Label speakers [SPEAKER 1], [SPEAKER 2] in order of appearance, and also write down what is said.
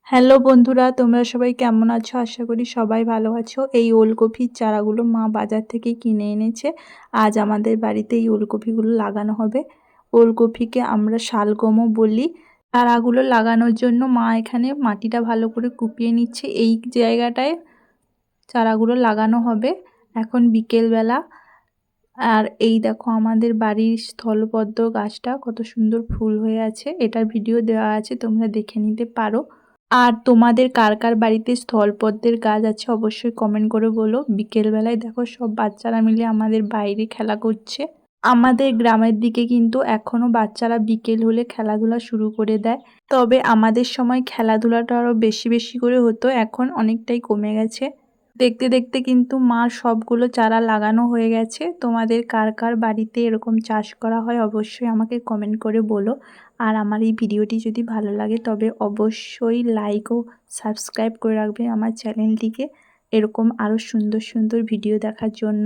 [SPEAKER 1] Hello বন্ধুরা, তোমরা সবাই কেমন আছো? আশা করি সবাই ভালো আছো। এই ওলকপির চারাগুলো মা বাজার থেকে কিনে এনেছে। আজ আমাদের বাড়িতে এই ওলকপিগুলো লাগানো হবে। ওলকপিকে আমরা শালগমও বলি। চারাগুলো লাগানোর জন্য মা এখানে মাটিটা ভালো করে কুপিয়ে নিচ্ছে। এই জায়গাটায় চারাগুলো লাগানো হবে। এখন বিকেলবেলা। আর এই দেখো আমাদের বাড়ির স্থলপদ্ম গাছটা কত সুন্দর ফুল হয়ে আছে। এটার ভিডিও দেওয়া আছে, তোমরা দেখে নিতে পারো। আর তোমাদের কার কার বাড়িতে স্থলপদ্মের গাছ আছে অবশ্যই কমেন্ট করে বলো। বিকেলবেলায় দেখো সব বাচ্চারা মিলে আমাদের বাইরে খেলা করছে। আমাদের গ্রামের দিকে কিন্তু এখনও বাচ্চারা বিকেল হলে খেলাধুলা শুরু করে দেয়। তবে আমাদের সময় খেলাধুলাটা আরও বেশি বেশি করে হতো, এখন অনেকটাই কমে গেছে। দেখতে দেখতে কিন্তু মার সবগুলো চারা লাগানো হয়ে গেছে। তোমাদের কার কার বাড়িতে এরকম চাষ করা হয় অবশ্যই আমাকে কমেন্ট করে বলো। আর আমার এই ভিডিওটি যদি ভালো লাগে তবে অবশ্যই লাইক ও সাবস্ক্রাইব করে রাখবে আমার চ্যানেলটিকে, এরকম আরও সুন্দর সুন্দর ভিডিও দেখার জন্য।